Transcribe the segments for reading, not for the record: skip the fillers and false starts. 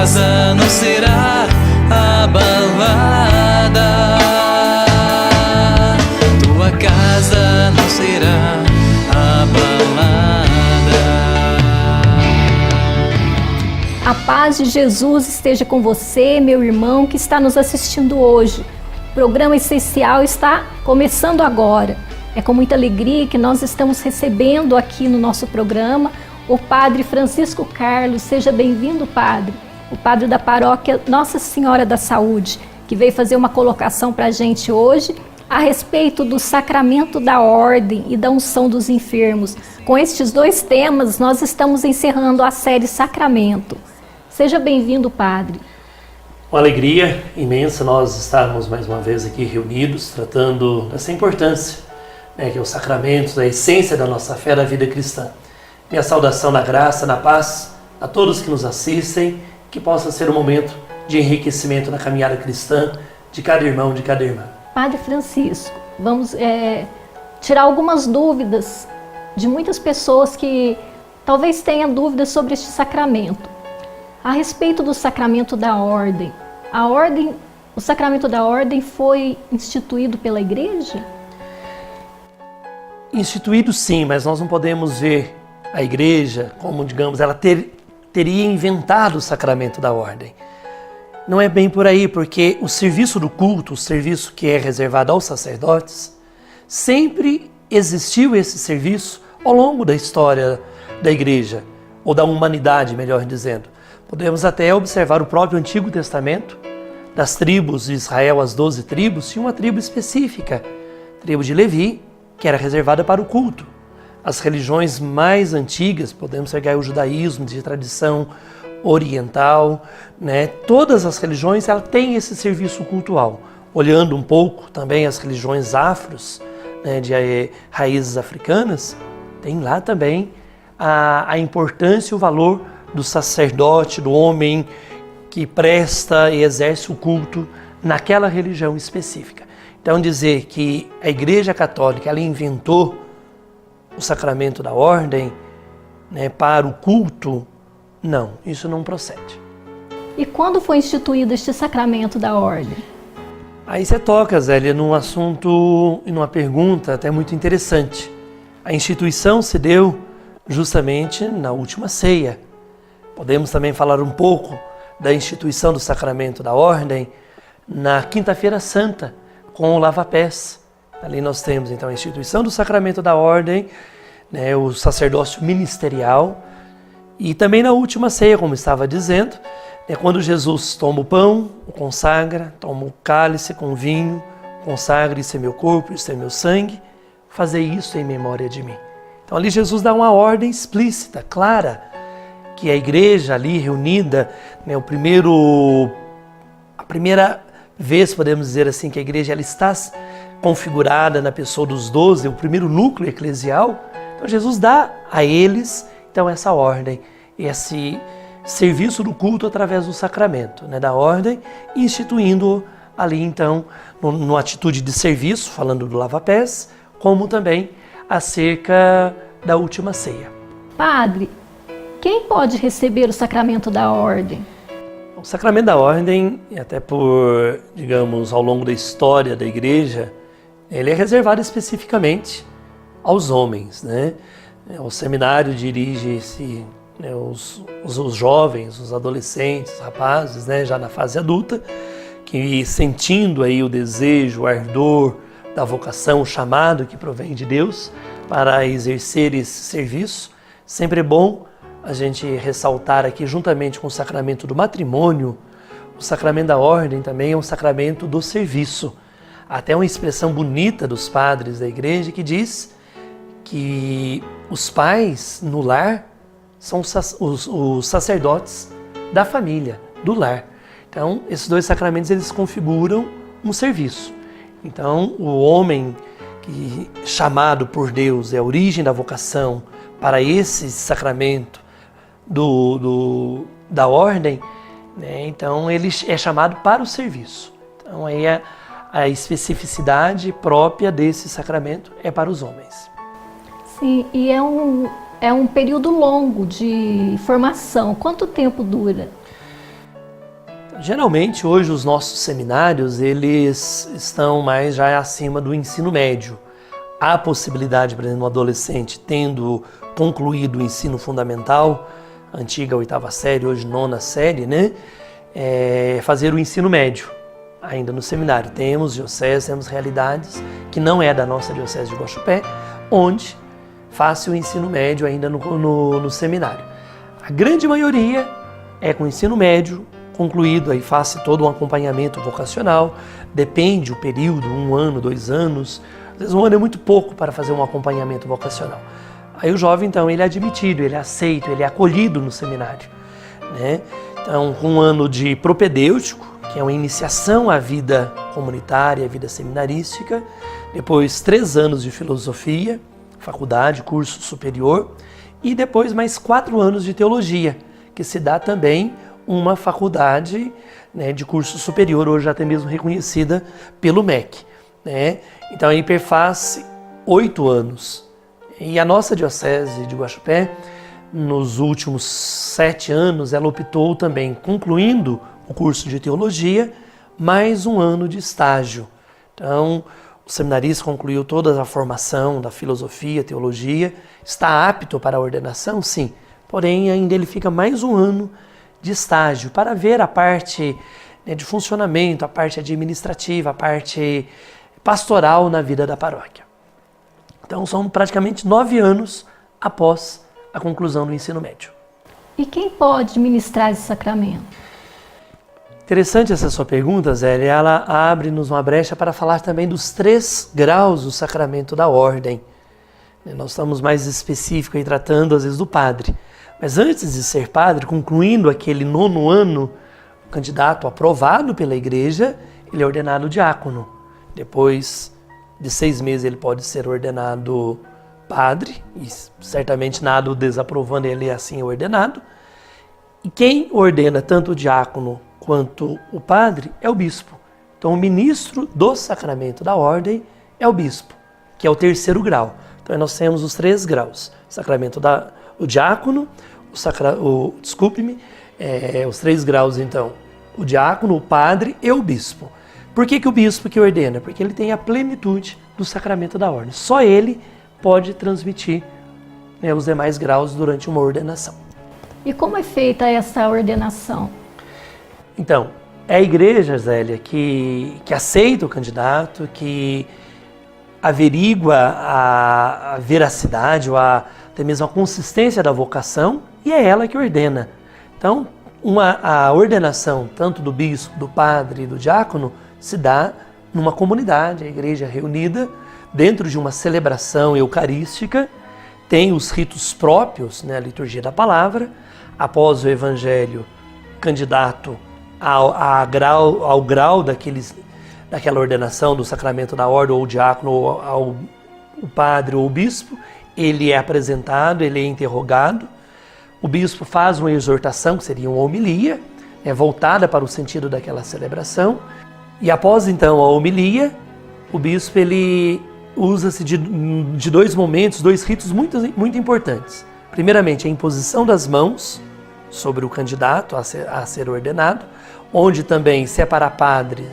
casa não será abalada. Tua casa não será abalada. A paz de Jesus esteja com você, meu irmão, que está nos assistindo hoje. O programa essencial está começando agora. É com muita alegria que nós estamos recebendo aqui no nosso programa o Padre Francisco Carlos. Seja bem-vindo, Padre. O Padre da Paróquia Nossa Senhora da Saúde, que veio fazer uma colocação para a gente hoje a respeito do sacramento da ordem e da unção dos enfermos. Com estes dois temas, nós estamos encerrando a série Sacramento. Seja bem-vindo, Padre. Uma alegria imensa nós estarmos mais uma vez aqui reunidos, tratando dessa importância, que é o sacramento, a essência da nossa fé, da vida cristã. Minha saudação na graça, na paz, a todos que nos assistem, que possa ser um momento de enriquecimento na caminhada cristã de cada irmão, de cada irmã. Padre Francisco, vamos tirar algumas dúvidas de muitas pessoas que talvez tenham dúvidas sobre este sacramento. A respeito do sacramento da ordem, o sacramento da ordem foi instituído pela Igreja? Instituído sim, mas nós não podemos ver a Igreja como, digamos, ela teria inventado o sacramento da ordem. Não é bem por aí, porque o serviço do culto, o serviço que é reservado aos sacerdotes, sempre existiu esse serviço ao longo da história da Igreja, ou da humanidade, melhor dizendo. Podemos até observar o próprio Antigo Testamento, das tribos de Israel, as 12 tribos, tinha uma tribo específica, a tribo de Levi, que era reservada para o culto. As religiões mais antigas, podemos pegar o judaísmo de tradição oriental, todas as religiões ela têm esse serviço cultual. Olhando um pouco também as religiões afros, de raízes africanas, tem lá também a importância e o valor do sacerdote, do homem que presta e exerce o culto naquela religião específica. Então dizer que a Igreja Católica ela inventou o sacramento da ordem para o culto, não, isso não procede. E quando foi instituído este sacramento da ordem? Aí você toca, Zélia, num assunto e numa pergunta até muito interessante. A instituição se deu justamente na última ceia. Podemos também falar um pouco da instituição do sacramento da ordem na Quinta-feira Santa, com o lava-pés. Ali nós temos então a instituição do sacramento da ordem, o sacerdócio ministerial, e também na última ceia, como estava dizendo, quando Jesus toma o pão, o consagra, toma o cálice com vinho, consagra, isso é meu corpo, isso é meu sangue, fazer isso em memória de mim. Então ali Jesus dá uma ordem explícita, clara, que a igreja ali reunida, a primeira vez, podemos dizer assim, que a igreja ela está configurada na pessoa dos 12, o primeiro núcleo eclesial. Então Jesus dá a eles então essa ordem, esse serviço do culto através do sacramento, da ordem, instituindo ali então numa atitude de serviço, falando do lava-pés, como também acerca da última ceia. Padre, quem pode receber o sacramento da ordem? O sacramento da ordem, até por, digamos, ao longo da história da igreja, ele é reservado especificamente aos homens, O seminário dirige-se os jovens, os adolescentes, os rapazes, já na fase adulta, que sentindo aí o desejo, o ardor da vocação, o chamado que provém de Deus para exercer esse serviço, sempre é bom a gente ressaltar aqui, juntamente com o sacramento do matrimônio, o sacramento da ordem também é um sacramento do serviço. Até uma expressão bonita dos padres da igreja que diz que os pais no lar são os sacerdotes da família, do lar. Então, esses dois sacramentos eles configuram um serviço. Então, o homem que chamado por Deus é a origem da vocação para esse sacramento da ordem, então ele é chamado para o serviço. Então aí a especificidade própria desse sacramento é para os homens. Sim, e é um período longo de formação. Quanto tempo dura? Geralmente, hoje, os nossos seminários, eles estão mais já acima do ensino médio. Há a possibilidade, por exemplo, um adolescente tendo concluído o ensino fundamental, antiga 8ª série, hoje 9ª série, né? Fazer o ensino médio, ainda no seminário. Temos dioceses, temos realidades que não é da nossa diocese de Guaxupé, onde faz o ensino médio ainda no seminário. A grande maioria é com o ensino médio concluído, aí faz todo um acompanhamento vocacional, depende o período, 1 ano, 2 anos, às vezes 1 ano é muito pouco para fazer um acompanhamento vocacional. Aí o jovem, então, ele é admitido, ele é aceito, ele é acolhido no seminário, né? Então, com 1 ano de propedêutico, que é uma iniciação à vida comunitária, à vida seminarística, depois 3 anos de filosofia, faculdade, curso superior, e depois mais 4 anos de teologia, que se dá também uma faculdade, né, de curso superior, hoje até mesmo reconhecida pelo MEC, né? Então, aí perfaz 8 anos. E a nossa diocese de Guaxupé, nos últimos 7 anos, ela optou também, concluindo o curso de teologia, mais 1 ano de estágio. Então, o seminarista concluiu toda a formação da filosofia, teologia, está apto para a ordenação? Sim. Porém, ainda ele fica mais 1 ano de estágio para ver a parte, né, de funcionamento, a parte administrativa, a parte pastoral na vida da paróquia. Então, são praticamente 9 anos após a conclusão do ensino médio. E quem pode ministrar esse sacramento? Interessante essa sua pergunta, Zélia. Ela abre-nos uma brecha para falar também dos 3 graus do sacramento da ordem. Nós estamos mais específicos aí tratando, às vezes, do padre. Mas antes de ser padre, concluindo aquele 9º ano, o candidato aprovado pela igreja, ele é ordenado diácono. Depois de 6 meses ele pode ser ordenado padre, e certamente nada o desaprovando, ele é assim ordenado. E quem ordena tanto o diácono quanto o padre é o bispo. Então o ministro do sacramento da ordem é o bispo, que é o 3º grau. Então nós temos os 3 graus, sacramento o diácono, os 3 graus então, o diácono, o padre e o bispo. Por que o bispo que ordena? Porque ele tem a plenitude do sacramento da ordem. Só ele pode transmitir, né, os demais graus durante uma ordenação. E como é feita essa ordenação? Então, é a igreja, Zélia, que aceita o candidato, que averigua a veracidade ou até mesmo a consistência da vocação, e é ela que ordena. Então, a ordenação tanto do bispo, do padre e do diácono se dá numa comunidade, a igreja reunida, dentro de uma celebração eucarística, tem os ritos próprios, né, a liturgia da palavra, após o evangelho, candidato ao grau daquela ordenação do sacramento da ordem, ou o diácono, ou o padre ou o bispo, ele é apresentado, ele é interrogado, o bispo faz uma exortação, que seria uma homilia, né, voltada para o sentido daquela celebração, e após então a homilia, o bispo ele usa-se de 2 momentos, 2 ritos muito, muito importantes. Primeiramente, a imposição das mãos sobre o candidato a ser ordenado, onde também, se é para padre,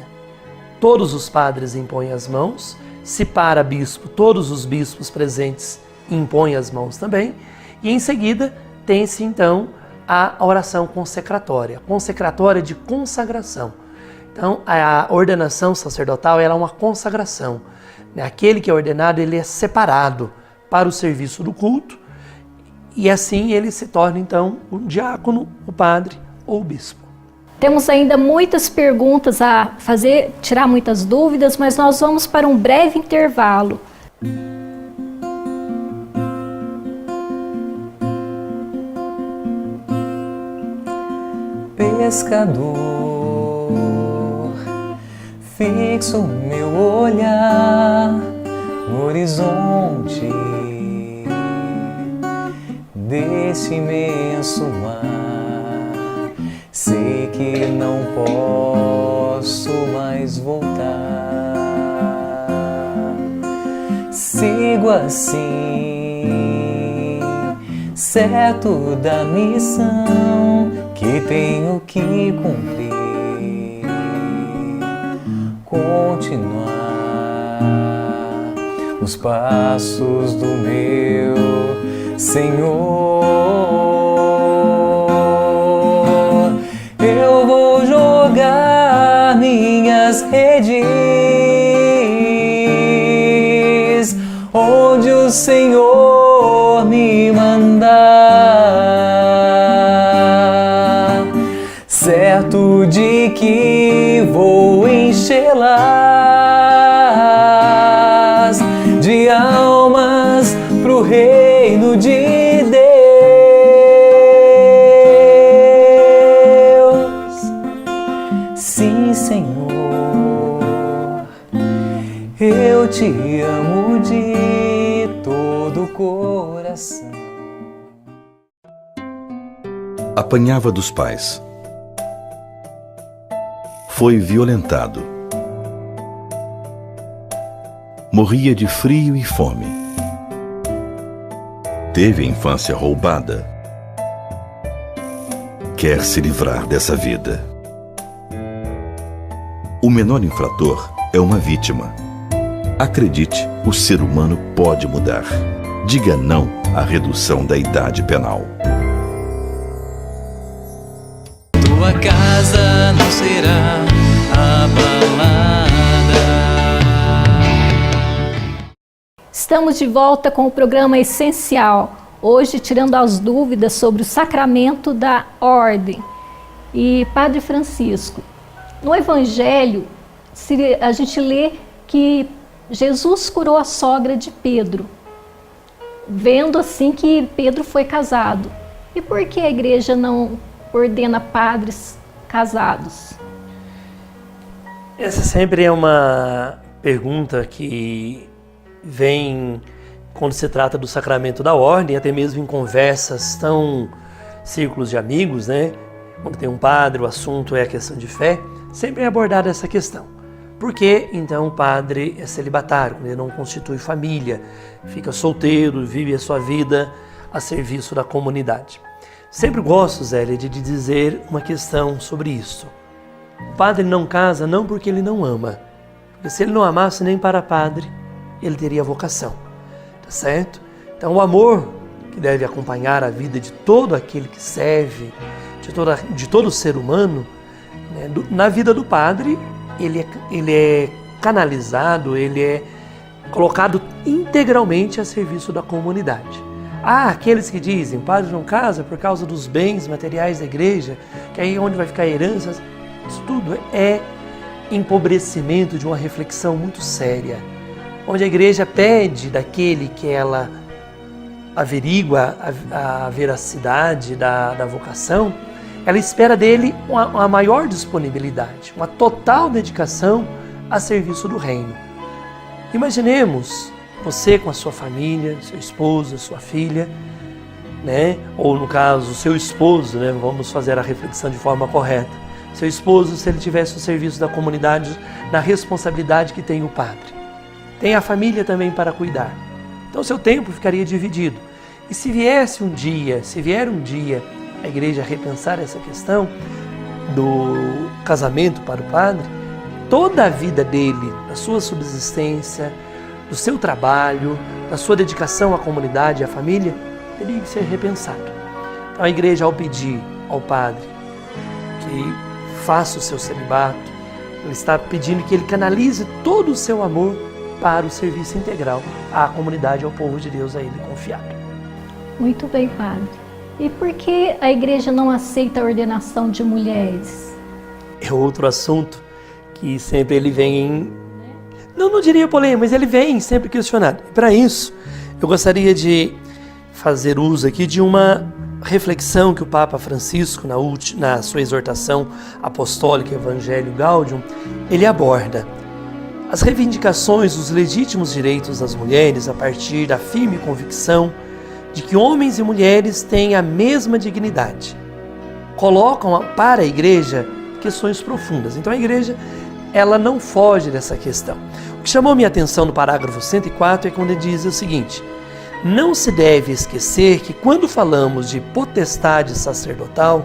todos os padres impõem as mãos, se para bispo, todos os bispos presentes impõem as mãos também, e em seguida tem-se então a oração consecratória de consagração. Então, a ordenação sacerdotal ela é uma consagração. Aquele que é ordenado, ele é separado para o serviço do culto, e assim ele se torna então o diácono, o padre ou o bispo. Temos ainda muitas perguntas a fazer, tirar muitas dúvidas, mas nós vamos para um breve intervalo. Pescador, fixo meu olhar no horizonte deste imenso mar. Sei que não posso mais voltar. Sigo assim, certo da missão que tenho que cumprir. continuar os passos do meu Senhor. Eu vou jogar minhas redes onde o Senhor me mandar, certo de que vou enchê-las de almas pro reino de Deus. Sim, Senhor, eu te amo de todo o coração. Apanhava dos pais. Foi violentado. Morria de frio e fome. Teve a infância roubada. Quer se livrar dessa vida. O menor infrator é uma vítima. Acredite, o ser humano pode mudar. Diga não à redução da idade penal. Tua casa não será abalada. Estamos de volta com o programa Essencial. Hoje, tirando as dúvidas sobre o sacramento da ordem. E Padre Francisco, no Evangelho, a gente lê que Jesus curou a sogra de Pedro, vendo assim que Pedro foi casado. E por que a igreja não ordena padres casados? Essa sempre é uma pergunta que vem quando se trata do sacramento da ordem, até mesmo em conversas tão círculos de amigos, né? Quando tem um padre, o assunto é a questão de fé, sempre é abordada essa questão. Por que então o padre é celibatário, quando ele não constitui família, fica solteiro, vive a sua vida a serviço da comunidade? Sempre gosto, Zélia, de dizer uma questão sobre isso. O padre não casa não porque ele não ama, porque se ele não amasse nem para padre, ele teria vocação, tá certo? Então o amor que deve acompanhar a vida de todo aquele que serve, de todo ser humano, né, na vida do padre, ele é canalizado, ele é colocado integralmente a serviço da comunidade. Há aqueles que dizem, o padre não casa por causa dos bens materiais da igreja, que aí é onde vai ficar a herança. Isso tudo é empobrecimento de uma reflexão muito séria, onde a igreja pede daquele que ela averigua a veracidade da vocação, ela espera dele uma maior disponibilidade, uma total dedicação a serviço do reino. Imaginemos você com a sua família, seu esposo, sua filha, né? Ou no caso, seu esposo, né? Vamos fazer a reflexão de forma correta. Seu esposo, se ele tivesse o serviço da comunidade, na responsabilidade que tem o padre. Tem a família também para cuidar. Então seu tempo ficaria dividido. E se vier um dia a igreja repensar essa questão do casamento para o padre, toda a vida dele, da sua subsistência, do seu trabalho, da sua dedicação à comunidade e à família, teria que ser repensado. Então a igreja, ao pedir ao padre que faça o seu celibato, ele está pedindo que ele canalize todo o seu amor para o serviço integral à comunidade, ao povo de Deus a ele confiado. Muito bem, padre. E por que a igreja não aceita a ordenação de mulheres? É outro assunto que sempre ele vem não diria polêmica, mas ele vem sempre questionado. E para isso, eu gostaria de fazer uso aqui de uma reflexão que o Papa Francisco, na sua exortação apostólica Evangelho Gaudium, ele aborda as reivindicações dos legítimos direitos das mulheres a partir da firme convicção de que homens e mulheres têm a mesma dignidade. Colocam para a igreja questões profundas. Então a igreja, ela não foge dessa questão. O que chamou minha atenção no parágrafo 104 é quando ele diz o seguinte: não se deve esquecer que quando falamos de potestade sacerdotal,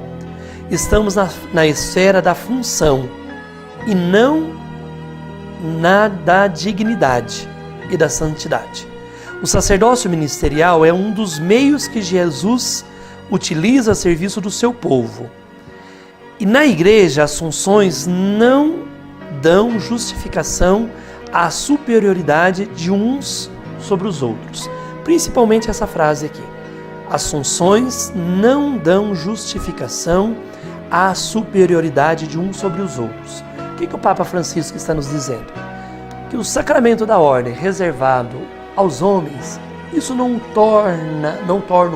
estamos na esfera da função e não na da dignidade e da santidade. O sacerdócio ministerial é um dos meios que Jesus utiliza a serviço do seu povo. E na igreja, as funções não dão justificação à superioridade de uns sobre os outros. Principalmente essa frase aqui. As funções não dão justificação à superioridade de uns sobre os outros. O que o Papa Francisco está nos dizendo? Que o sacramento da ordem reservado aos homens, isso não torna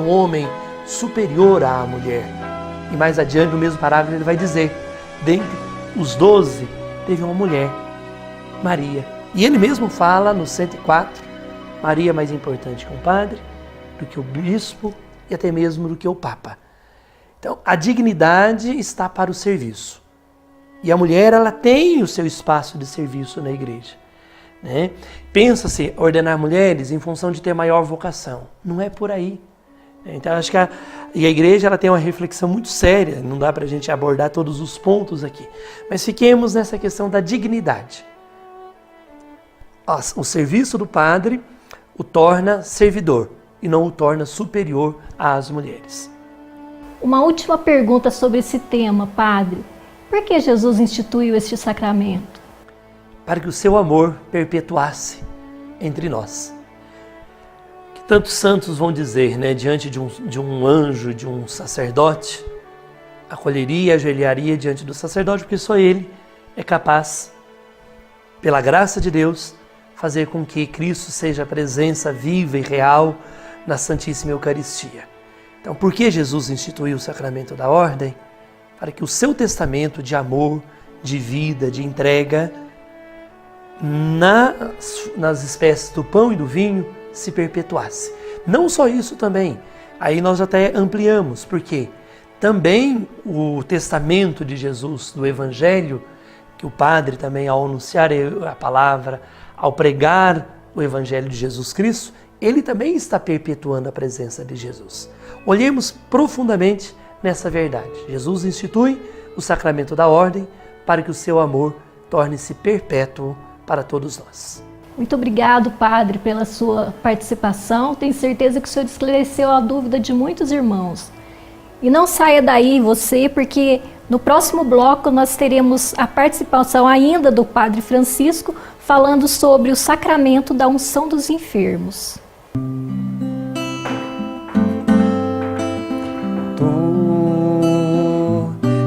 o homem superior à mulher. E mais adiante, no mesmo parágrafo, ele vai dizer, dentre os 12, teve uma mulher, Maria. E ele mesmo fala no 104, Maria é mais importante que um padre, do que o bispo e até mesmo do que o Papa. Então, a dignidade está para o serviço. E a mulher, ela tem o seu espaço de serviço na igreja. Né? Pensa-se ordenar mulheres em função de ter maior vocação. Não é por aí. Então, acho que a igreja ela tem uma reflexão muito séria. Não dá para a gente abordar todos os pontos aqui. Mas fiquemos nessa questão da dignidade. O serviço do padre o torna servidor e não o torna superior às mulheres. Uma última pergunta sobre esse tema, padre. Por que Jesus instituiu este sacramento? Para que o seu amor perpetuasse entre nós. Que tantos santos vão dizer, né, diante de um anjo, de um sacerdote, acolheria e ajoelharia diante do sacerdote, porque só ele é capaz, pela graça de Deus, fazer com que Cristo seja a presença viva e real na Santíssima Eucaristia. Então, por que Jesus instituiu o sacramento da ordem? Para que o seu testamento de amor, de vida, de entrega, nas espécies do pão e do vinho, se perpetuasse. Não só isso também, aí nós até ampliamos, porque também o testamento de Jesus, do Evangelho, que o padre também, ao anunciar a palavra, ao pregar o Evangelho de Jesus Cristo, ele também está perpetuando a presença de Jesus. Olhemos profundamente nessa verdade. Jesus institui o sacramento da ordem para que o seu amor torne-se perpétuo para todos nós. Muito obrigado, padre, pela sua participação. Tenho certeza que o senhor esclareceu a dúvida de muitos irmãos. E não saia daí você, porque no próximo bloco nós teremos a participação ainda do padre Francisco falando sobre o sacramento da unção dos enfermos. Tu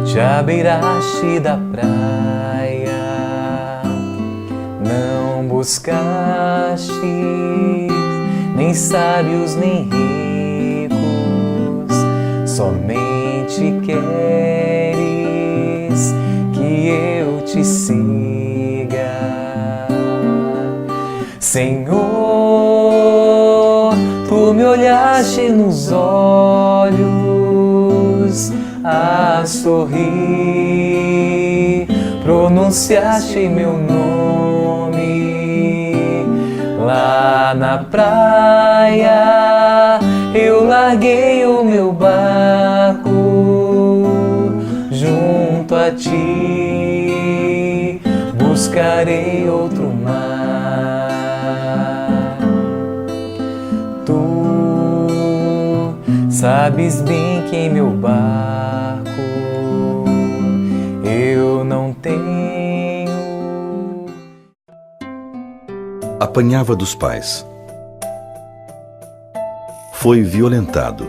te abeiraste da praia, não buscaste nem sábios nem ricos, somente queres que eu te siga. Senhor, tu me olhaste nos olhos a sorrir, pronunciaste meu nome. Lá na praia eu larguei o meu barco junto a ti, buscarei outro mar. Tu sabes bem que em meu barco eu não tenho. Apanhava dos pais. Foi violentado.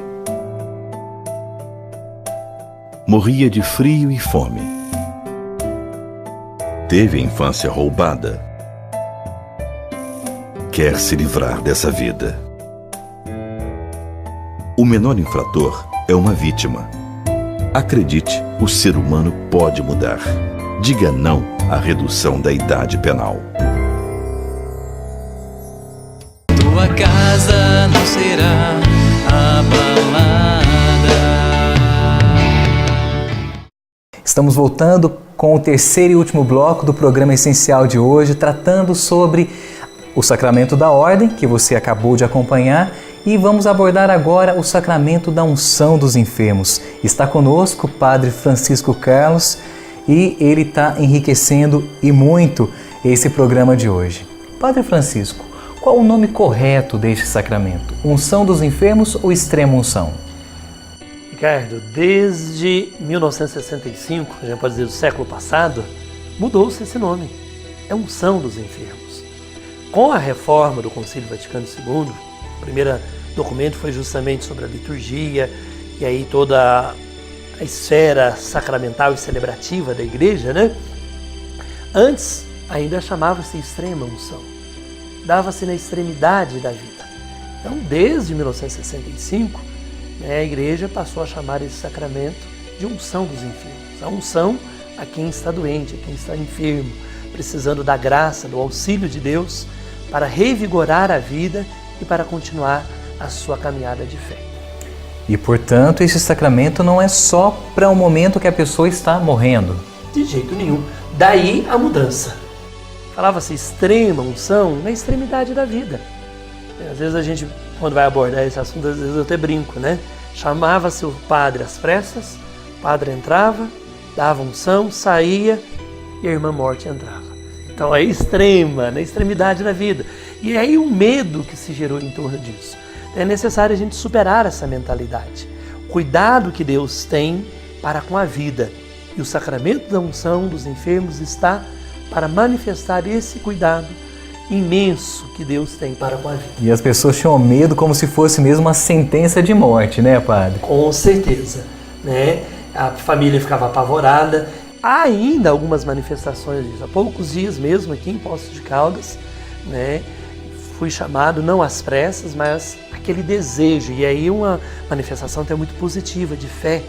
Morria de frio e fome. Teve a infância roubada. Quer se livrar dessa vida. O menor infrator é uma vítima. Acredite, o ser humano pode mudar. Diga não à redução da idade penal. Tua casa não será abalada. Estamos voltando com o terceiro e último bloco do programa essencial de hoje, tratando sobre o sacramento da ordem, que você acabou de acompanhar, e vamos abordar agora o sacramento da unção dos enfermos. Está conosco o padre Francisco Carlos e ele está enriquecendo e muito esse programa de hoje. Padre Francisco, qual o nome correto deste sacramento? Unção dos enfermos ou extrema unção? Ricardo, desde 1965, a gente pode dizer do século passado, mudou-se esse nome. É unção dos enfermos. Com a reforma do Concílio Vaticano II, o primeiro documento foi justamente sobre a liturgia e aí toda a esfera sacramental e celebrativa da igreja, né? Antes ainda chamava-se extrema unção. Dava-se na extremidade da vida. Então, desde 1965, a igreja passou a chamar esse sacramento de unção dos enfermos. A unção a quem está doente, a quem está enfermo, precisando da graça, do auxílio de Deus para revigorar a vida e para continuar a sua caminhada de fé. E, portanto, esse sacramento não é só para o momento que a pessoa está morrendo. De jeito nenhum. Daí a mudança. Falava-se extrema unção na extremidade da vida. Às vezes a gente, quando vai abordar esse assunto, às vezes eu até brinco, né? Chamava-se o padre às pressas, o padre entrava, dava unção, saía e a irmã morte entrava. Então é extrema, na extremidade da vida. E aí o medo que se gerou em torno disso. É necessário a gente superar essa mentalidade. O cuidado que Deus tem para com a vida. E o sacramento da unção dos enfermos está para manifestar esse cuidado imenso que Deus tem para com a vida. E as pessoas tinham medo como se fosse mesmo uma sentença de morte, né, padre? Com certeza, né? A família ficava apavorada. Há ainda algumas manifestações disso. Há poucos dias mesmo aqui em Poços de Caldas, né? Fui chamado não às pressas, mas aquele desejo. E aí uma manifestação até muito positiva de fé.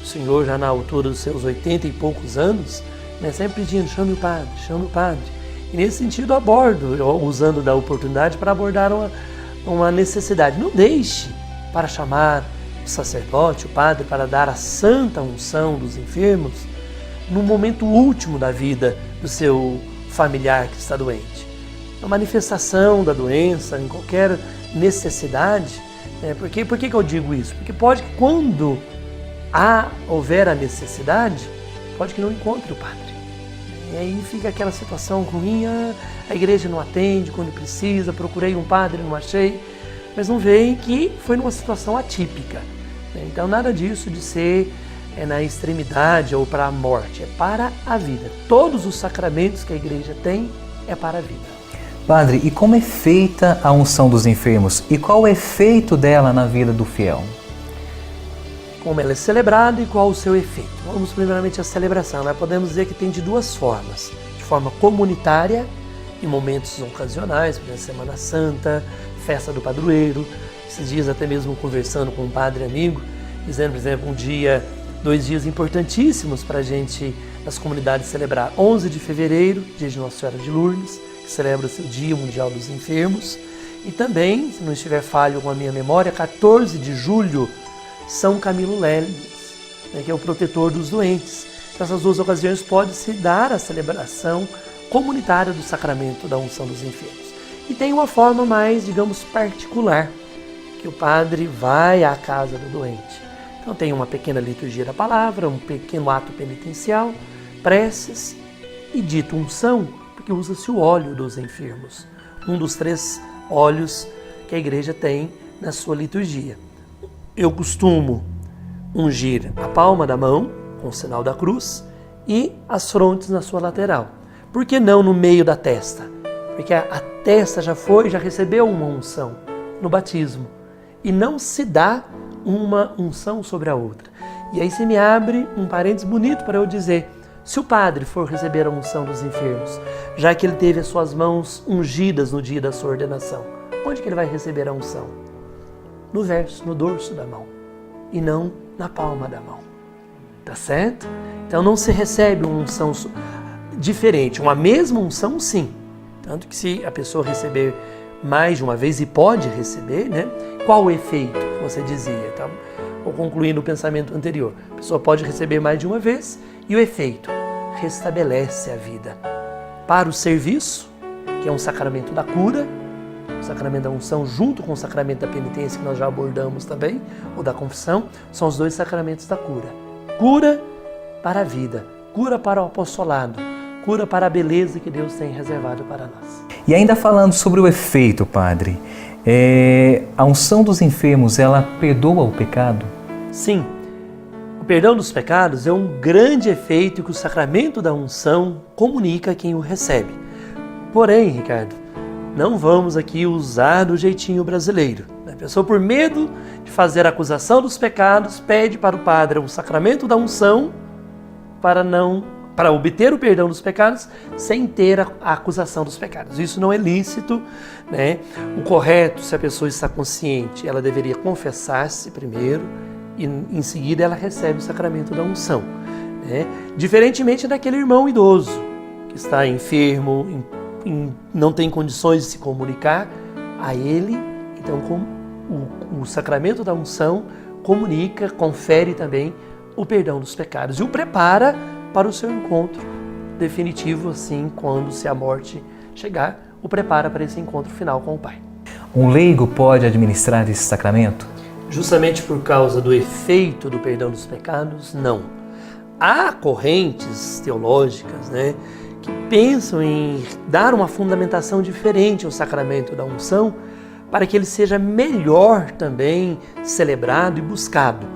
O senhor já na altura dos seus 80 e poucos anos, né, sempre pedindo, chame o padre, chame o padre. E nesse sentido abordo, usando da oportunidade para abordar uma necessidade. Não deixe para chamar o sacerdote, o padre, para dar a santa unção dos enfermos no momento último da vida do seu familiar que está doente. A manifestação da doença, em qualquer necessidade, por que eu digo isso? Porque pode que quando houver a necessidade, pode que não encontre o padre. E aí fica aquela situação ruim, a igreja não atende quando precisa, procurei um padre, não achei, mas não veem que foi numa situação atípica. Então nada disso de ser na extremidade ou para a morte, é para a vida. Todos os sacramentos que a igreja tem é para a vida. Padre, e como é feita a unção dos enfermos? E qual o efeito dela na vida do fiel? Como ela é celebrada e qual o seu efeito. Vamos primeiramente à celebração. Nós podemos dizer que tem de duas formas. De forma comunitária, em momentos ocasionais, por exemplo, Semana Santa, festa do padroeiro. Esses dias até mesmo conversando com um padre amigo, dizendo, por exemplo, 2 dias importantíssimos para a gente, nas comunidades, celebrar. 11 de fevereiro, dia de Nossa Senhora de Lourdes, que celebra-se o Dia Mundial dos Enfermos. E também, se não estiver falho com a minha memória, 14 de julho, São Camilo Leles, que é o protetor dos doentes. Nessas 2 ocasiões pode-se dar a celebração comunitária do sacramento da unção dos enfermos. E tem uma forma mais, digamos, particular, que o padre vai à casa do doente. Então tem uma pequena liturgia da palavra, um pequeno ato penitencial, preces e dito unção, porque usa-se o óleo dos enfermos. Um dos 3 óleos que a igreja tem na sua liturgia. Eu costumo ungir a palma da mão, com o sinal da cruz, e as frontes na sua lateral. Por que não no meio da testa? Porque a testa já recebeu uma unção no batismo. E não se dá uma unção sobre a outra. E aí se me abre um parênteses bonito para eu dizer, se o padre for receber a unção dos enfermos, já que ele teve as suas mãos ungidas no dia da sua ordenação, onde que ele vai receber a unção? No verso, no dorso da mão, e não na palma da mão. Tá certo? Então não se recebe uma unção diferente, uma mesma unção sim. Tanto que se a pessoa receber mais de uma vez, e pode receber, né? Qual o efeito que você dizia? Tá? Ou concluindo o pensamento anterior. A pessoa pode receber mais de uma vez e o efeito restabelece a vida. Para o serviço, que é um sacramento da cura, o sacramento da unção junto com o sacramento da penitência, que nós já abordamos também, ou da confissão, são os 2 sacramentos da cura. Cura para a vida, cura para o apostolado, procura para a beleza que Deus tem reservado para nós. E ainda falando sobre o efeito, Padre, a unção dos enfermos, ela perdoa o pecado? Sim, o perdão dos pecados é um grande efeito que o sacramento da unção comunica a quem o recebe. Porém, Ricardo, não vamos aqui usar do jeitinho brasileiro. A pessoa, por medo de fazer a acusação dos pecados, pede para o padre o sacramento da unção para obter o perdão dos pecados sem ter a acusação dos pecados. Isso não é lícito, né? O correto, se a pessoa está consciente, ela deveria confessar-se primeiro e em seguida ela recebe o sacramento da unção, né? Diferentemente daquele irmão idoso que está enfermo, não tem condições de se comunicar, a ele, então, o sacramento da unção comunica, confere também o perdão dos pecados e o prepara para o seu encontro definitivo, assim, quando se a morte chegar, o prepara para esse encontro final com o Pai. Um leigo pode administrar esse sacramento? Justamente por causa do efeito do perdão dos pecados, não. Há correntes teológicas, né, que pensam em dar uma fundamentação diferente ao sacramento da unção para que ele seja melhor também celebrado e buscado.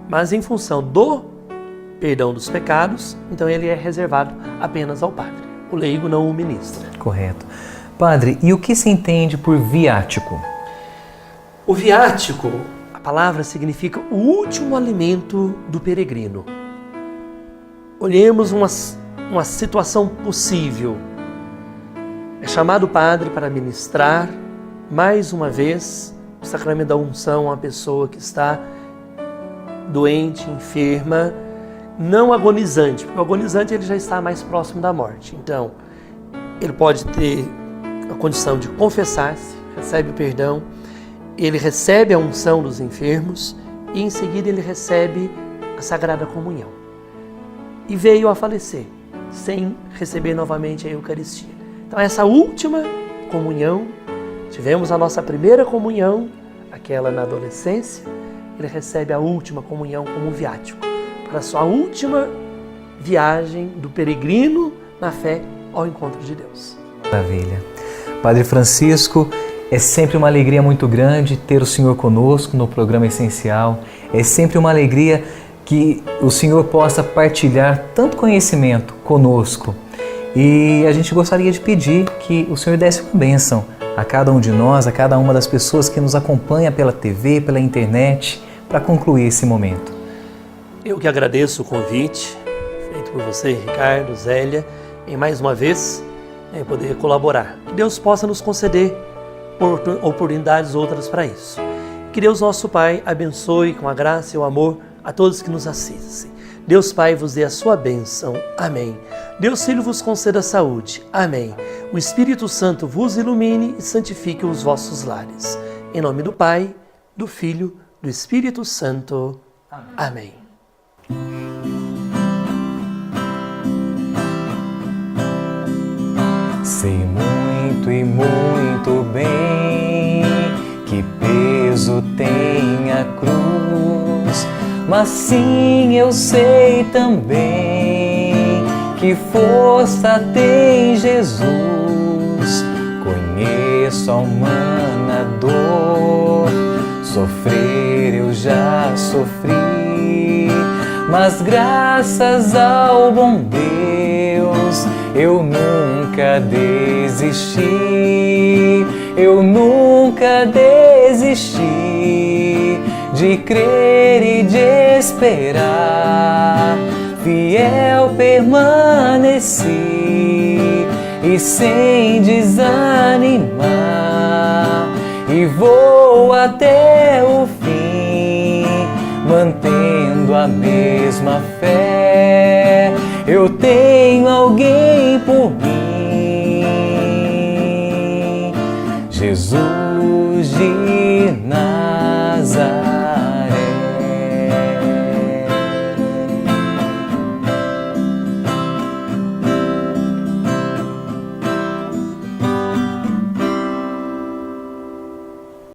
Mas em função do perdão dos pecados, então ele é reservado apenas ao padre. O leigo não o ministra. Correto. Padre, e o que se entende por viático? O viático, a palavra significa o último alimento do peregrino. Olhemos uma situação possível. É chamado o padre para ministrar, mais uma vez, o sacramento da unção a uma pessoa que está doente, enferma, não agonizante, porque o agonizante ele já está mais próximo da morte. Então, ele pode ter a condição de confessar-se, recebe o perdão, ele recebe a unção dos enfermos e em seguida ele recebe a Sagrada Comunhão. E veio a falecer, sem receber novamente a Eucaristia. Então, essa última comunhão, tivemos a nossa primeira comunhão, aquela na adolescência, ele recebe a última comunhão como viático, para a sua última viagem do peregrino na fé ao encontro de Deus. Maravilha. Padre Francisco, é sempre uma alegria muito grande ter o Senhor conosco no programa Essencial. É sempre uma alegria que o Senhor possa partilhar tanto conhecimento conosco. E a gente gostaria de pedir que o Senhor desse uma bênção a cada um de nós, a cada uma das pessoas que nos acompanha pela TV, pela internet, para concluir esse momento. Eu que agradeço o convite feito por você, Ricardo, Zélia, em mais uma vez poder colaborar. Que Deus possa nos conceder oportunidades outras para isso. Que Deus nosso Pai abençoe com a graça e o amor a todos que nos assistem. Deus Pai vos dê a sua bênção. Amém. Deus Filho vos conceda saúde. Amém. O Espírito Santo vos ilumine e santifique os vossos lares. Em nome do Pai, do Filho, do Espírito Santo. Amém. Sei muito e muito bem que peso tem a cruz, mas sim eu sei também que força tem Jesus. Conheço a humana dor, sofrer eu já sofri, mas graças ao bom Deus eu nunca desisti, eu nunca desisti de crer e de esperar. Fiel permaneci e sem desanimar, e vou até o fim, mantendo a mesma fé. Eu tenho alguém por mim, Jesus de Nazaré.